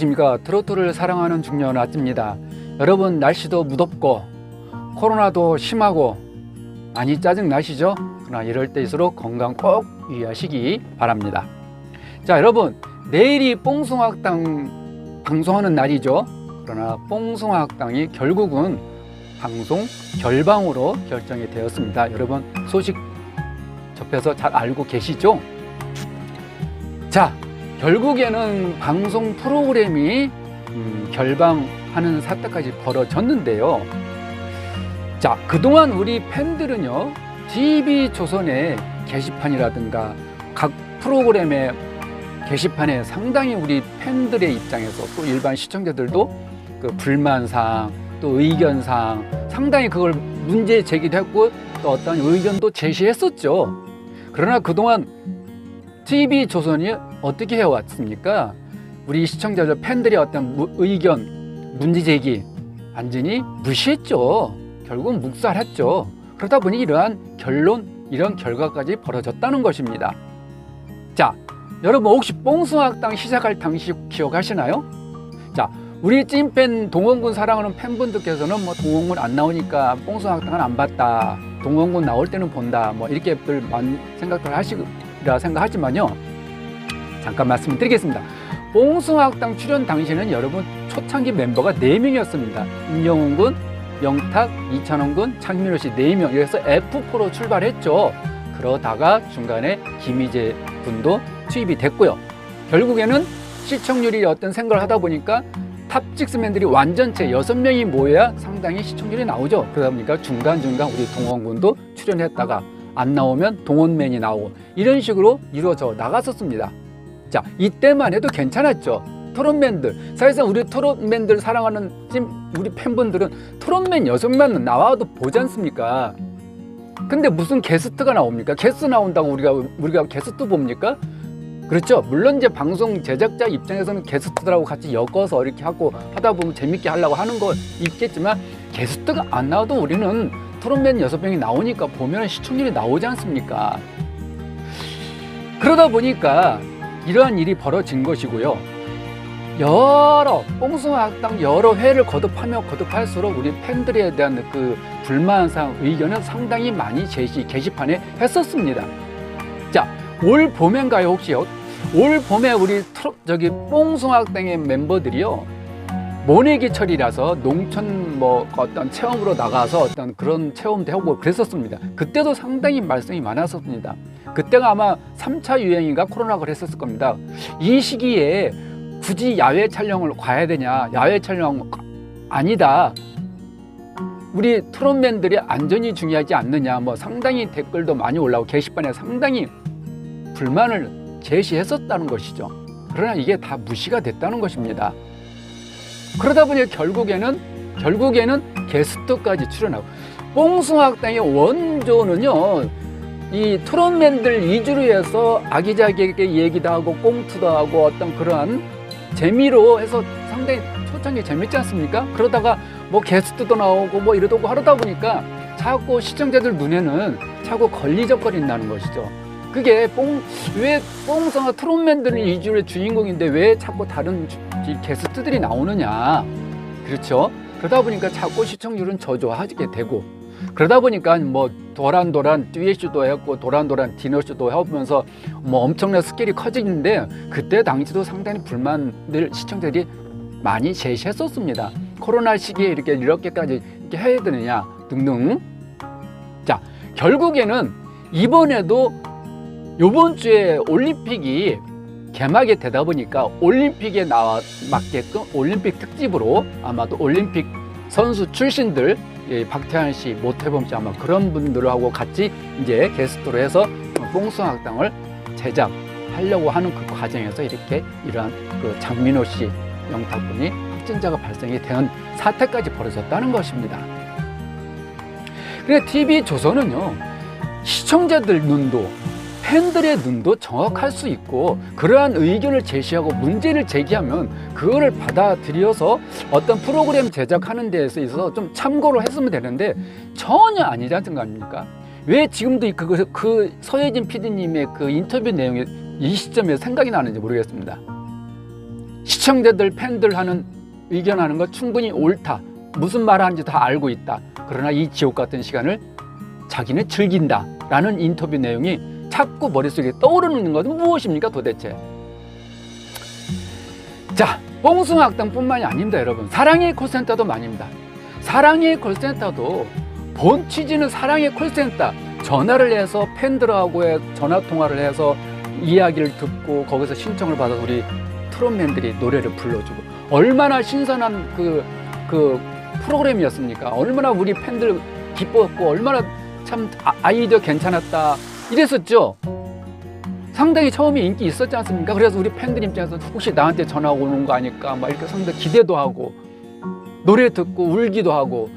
안녕하십니까. 트로트를 사랑하는 중년 아찌입니다. 여러분, 날씨도 무덥고 코로나도 심하고 많이 짜증 나시죠? 그러나 이럴 때일수록 건강 꼭 유의하시기 바랍니다. 자, 여러분, 내일이 뽕숭아학당 방송하는 날이죠. 그러나 뽕숭아학당이 결국은 방송 결방으로 결정이 되었습니다. 여러분, 소식 접해서 잘 알고 계시죠? 자, 결국에는 방송 프로그램이 결방하는 사태까지 벌어졌는데요. 자, 그동안 우리 팬들은요, TV조선의 게시판이라든가 각 프로그램의 게시판에 상당히 우리 팬들의 입장에서 또 일반 시청자들도 그 불만사항 또 의견사항 상당히 그걸 문제 제기도 했고 또 어떤 의견도 제시했었죠. 그러나 그동안 TV조선이 어떻게 해왔습니까? 우리 시청자들 팬들의 어떤 의견, 문제 제기 완전히 무시했죠. 결국은 묵살했죠. 그러다 보니 이러한 결론, 이런 결과까지 벌어졌다는 것입니다. 자, 여러분 혹시 뽕숭아학당 시작할 당시 기억하시나요? 자, 우리 찐팬 동원군 사랑하는 팬분들께서는 뭐 동원군 안 나오니까 뽕숭아학당은 안 봤다, 동원군 나올 때는 본다, 뭐 이렇게들 많은 생각들 하시리라 생각하지만요, 잠깐 말씀드리겠습니다. 뽕숭아학당 출연 당시에는 여러분 초창기 멤버가 4명이었습니다. 임영웅 군, 영탁, 이찬원 군, 장민호 씨 4명. 이래서 F4로 출발했죠. 그러다가 중간에 김희재 군도 투입이 됐고요. 결국에는 시청률이 어떤 생각을 하다 보니까 탑6맨들이 완전체 6명이 모여야 상당히 시청률이 나오죠. 그러다 보니까 중간중간 우리 동원군도 출연했다가 안 나오면 동원맨이 나오고 이런 식으로 이루어져 나갔었습니다. 자, 이때만 해도 괜찮았죠. 트롯맨들, 사실상 우리 트롯맨들 사랑하는 우리 팬분들은 트롯맨 6명만 나와도 보지 않습니까? 근데 무슨 게스트가 나옵니까? 게스트 나온다고 우리가 게스트 봅니까? 그렇죠. 물론 이제 방송 제작자 입장에서는 게스트들하고 같이 엮어서 이렇게 하고 하다 보면 재밌게 하려고 하는 거 있겠지만, 게스트가 안 나와도 우리는 트롯맨 6명이 나오니까 보면 시청률이 나오지 않습니까? 그러다 보니까 이러한 일이 벌어진 것이고요. 뽕숭아학당 여러 회를 거듭하면 거듭할수록 우리 팬들에 대한 그 불만사항, 의견은 상당히 많이 게시판에 했었습니다. 자, 올 봄인가요, 혹시요? 올 봄에 우리 뽕숭아학당의 멤버들이요, 모내기철이라서 농촌 뭐 어떤 체험으로 나가서 어떤 그런 체험도 하고 그랬었습니다. 그때도 상당히 말썽이 많았었습니다. 그때가 아마 3차 유행인가 코로나가 그랬었을 겁니다. 이 시기에 굳이 야외 촬영을 가야 되냐, 야외 촬영 아니다, 우리 트롯맨들의 안전이 중요하지 않느냐, 뭐 상당히 댓글도 많이 올라오고 게시판에 상당히 불만을 제시했었다는 것이죠. 그러나 이게 다 무시가 됐다는 것입니다. 그러다 보니 결국에는 게스트까지 출연하고, 뽕숭아학당의 원조는요, 이 트롯맨들 위주로 해서 아기자기하게 얘기도 하고 꽁투도 하고 어떤 그러한 재미로 해서 상당히 초창기 재밌지 않습니까? 그러다가 뭐 게스트도 나오고 뭐 이러고 하다 보니까 자꾸 시청자들 눈에는 자꾸 걸리적거린다는 것이죠. 그게 왜 뽕숭아 트롯맨들은 위주의 주인공인데 왜 자꾸 다른 게스트들이 나오느냐. 그렇죠? 그러다 보니까 자꾸 시청률은 저조하게 되고, 그러다 보니까 뭐 도란도란 듀엣쇼도 했고 도란도란 디너쇼도 해보면서 뭐 엄청난 스케일이 커지는데, 그때 당시도 상당히 불만들 시청자들이 많이 제시했었습니다. 코로나 시기에 이렇게까지 이렇게 해야 되느냐 등등. 자, 결국에는 이번에도 요번 주에 올림픽이 개막이 되다 보니까 올림픽에 맞게끔 올림픽 특집으로 아마도 올림픽 선수 출신들, 박태환 씨, 모태범 씨 아마 그런 분들하고 같이 이제 게스트로 해서 뽕숭아학당을 제작하려고 하는 그 과정에서 이러한 그 장민호 씨, 영탁 군이 확진자가 발생이 되는 사태까지 벌어졌다는 것입니다. 그래서 TV조선은요, 시청자들 눈도 팬들의 눈도 정확할 수 있고, 그러한 의견을 제시하고 문제를 제기하면 그거를 받아들여서 어떤 프로그램 제작하는 데에서 있어서 좀 참고를 했으면 되는데 전혀 아니지 않습니까? 왜 지금도 그 서예진 PD님의 그 인터뷰 내용이 이 시점에 생각이 나는지 모르겠습니다. 시청자들, 팬들 하는 의견하는 거 충분히 옳다. 무슨 말 하는지 다 알고 있다. 그러나 이 지옥 같은 시간을 자기는 즐긴다 라는 인터뷰 내용이 자꾸 머릿속에 떠오르는 것은 무엇입니까 도대체? 자, 뽕숭아학당뿐만이 아닙니다 여러분. 사랑의 콜센터도 많습니다. 사랑의 콜센터도 본 취지는 사랑의 콜센터, 전화를 해서 팬들하고 전화통화를 해서 이야기를 듣고 거기서 신청을 받아서 우리 트롯맨들이 노래를 불러주고, 얼마나 신선한 그 프로그램이었습니까? 얼마나 우리 팬들 기뻤고 얼마나 참 아이디어 괜찮았다 이랬었죠. 상당히 처음에 인기 있었지 않습니까? 그래서 우리 팬들 입장에서 혹시 나한테 전화 오는 거 아닐까 막 이렇게 상당히 기대도 하고 노래 듣고 울기도 하고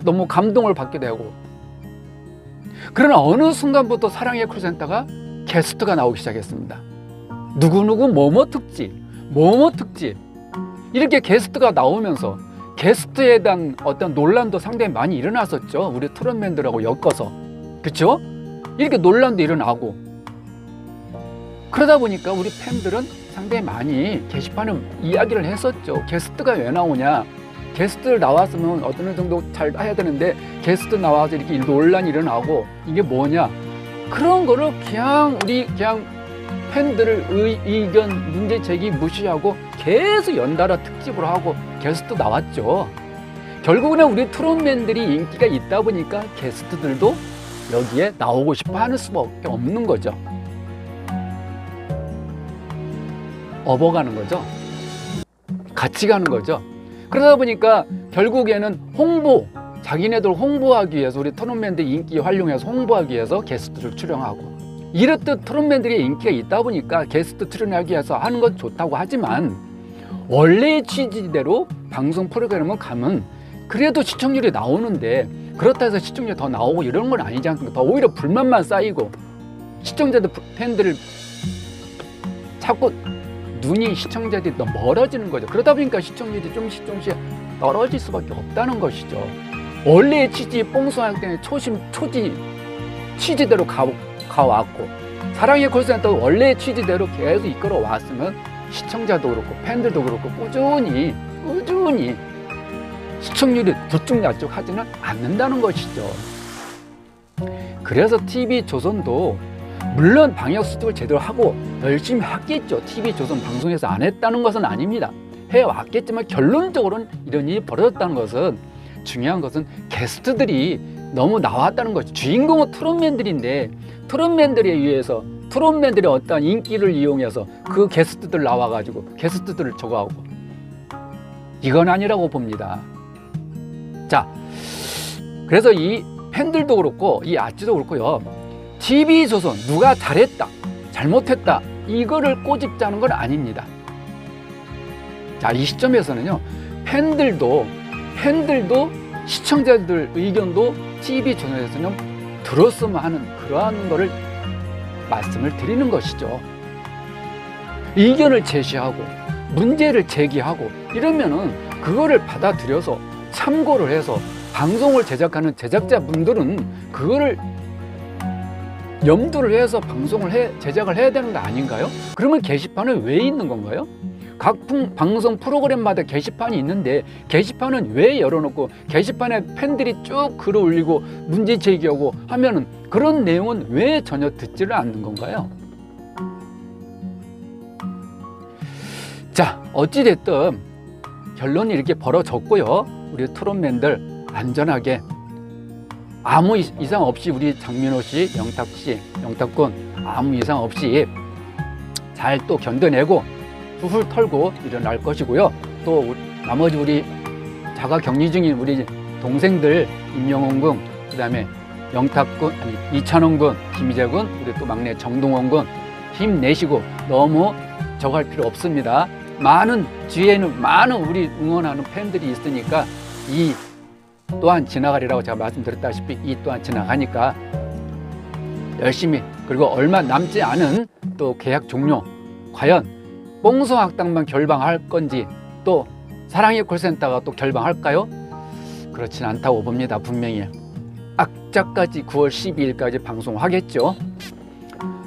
너무 감동을 받게 되고. 그러나 어느 순간부터 사랑의 콜센터가 게스트가 나오기 시작했습니다. 누구누구 뭐뭐 특집, 뭐뭐 특집 이렇게 게스트가 나오면서 게스트에 대한 어떤 논란도 상당히 많이 일어났었죠. 우리 트롯맨들하고 엮어서. 그렇죠? 이렇게 논란도 일어나고. 그러다 보니까 우리 팬들은 상당히 많이 게시판에 이야기를 했었죠. 게스트가 왜 나오냐? 게스트 나왔으면 어느 정도 잘 해야 되는데 게스트 나와서 이렇게 논란이 일어나고 이게 뭐냐? 그런 거를 그냥 팬들을 의견, 문제 제기 무시하고 계속 연달아 특집으로 하고 게스트 나왔죠. 결국은 우리 트롯맨들이 인기가 있다 보니까 게스트들도 여기에 나오고 싶어 하는 수밖에 없는 거죠. 업어가는 거죠. 같이 가는 거죠. 그러다 보니까 결국에는 자기네들 홍보하기 위해서 우리 트롯맨들 인기 활용해서 홍보하기 위해서 게스트를 출연하고, 이렇듯 트롯맨들이 인기가 있다 보니까 게스트 출연하기 위해서 하는 건 좋다고 하지만 원래의 취지대로 방송 프로그램을 가면 그래도 시청률이 나오는데, 그렇다 해서 시청률이 더 나오고 이런 건 아니지 않습니까? 더 오히려 불만만 쌓이고 시청자들, 팬들을 자꾸 눈이 시청자들이 더 멀어지는 거죠. 그러다 보니까 시청률이 조금씩 떨어질 수밖에 없다는 것이죠. 원래의 취지, 뽕숭아학당의 취지대로 가왔고, 사랑의 콜센터 원래의 취지대로 계속 이끌어 왔으면 시청자도 그렇고 팬들도 그렇고 꾸준히 시청률이 들쭉날쭉 하지는 않는다는 것이죠. 그래서 TV조선도 물론 방역 수칙을 제대로 하고 열심히 했겠죠. TV조선 방송에서 안 했다는 것은 아닙니다. 해왔겠지만 결론적으로는 이런 일이 벌어졌다는 것은, 중요한 것은 게스트들이 너무 나왔다는 것이죠. 주인공은 트롯맨들인데 트롯맨들에 의해서 트롯맨들의 어떤 인기를 이용해서 그 게스트들 나와가지고 게스트들을 저거 하고, 이건 아니라고 봅니다. 자, 그래서 이 팬들도 그렇고 이 아찌도 그렇고요, TV조선 누가 잘했다 잘못했다 이거를 꼬집자는 건 아닙니다. 자, 이 시점에서는요, 팬들도 시청자들 의견도 TV조선에서는 들었으면 하는 그러한 거를 말씀을 드리는 것이죠. 의견을 제시하고 문제를 제기하고 이러면은 그거를 받아들여서 참고를 해서 방송을 제작하는 제작자분들은 그거를 염두를 해서 제작을 해야 되는 거 아닌가요? 그러면 게시판은 왜 있는 건가요? 각 방송 프로그램마다 게시판이 있는데 게시판은 왜 열어놓고 게시판에 팬들이 쭉 글을 올리고 문제 제기하고 하면은 그런 내용은 왜 전혀 듣지를 않는 건가요? 자, 어찌됐든 결론이 이렇게 벌어졌고요. 우리 트롯맨들 안전하게 아무 이상 없이 우리 장민호 씨, 영탁군 아무 이상 없이 잘 또 견뎌내고 훌훌 털고 일어날 것이고요. 또 나머지 우리 자가 격리 중인 우리 동생들 임영웅 군, 그다음에 영탁군, 이찬원 군, 김희재 군, 우리 또 막내 정동원 군 힘내시고 너무 저거 할 필요 없습니다. 뒤에는 많은 우리 응원하는 팬들이 있으니까 이 또한 지나가리라고 제가 말씀드렸다시피 이 또한 지나가니까 열심히, 그리고 얼마 남지 않은 또 계약 종료, 과연 뽕숭아학당만 결방할 건지 또 사랑의 콜센터가 또 결방할까요? 그렇진 않다고 봅니다. 분명히 악자까지 9월 12일까지 방송하겠죠.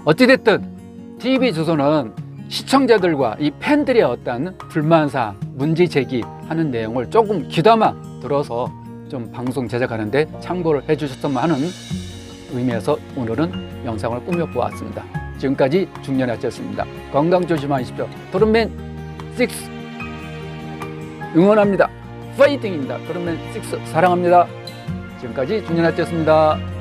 어찌됐든 TV조선은 시청자들과 이 팬들의 어떤 불만사, 문제 제기하는 내용을 조금 귀담아 들어서 좀 방송 제작하는데 참고를 해주셨으면 하는 의미에서 오늘은 영상을 꾸며보았습니다. 지금까지 중년아치였습니다. 건강 조심하십시오. 도른맨 6 응원합니다. 파이팅입니다. 도른맨 6 사랑합니다. 지금까지 중년아치였습니다.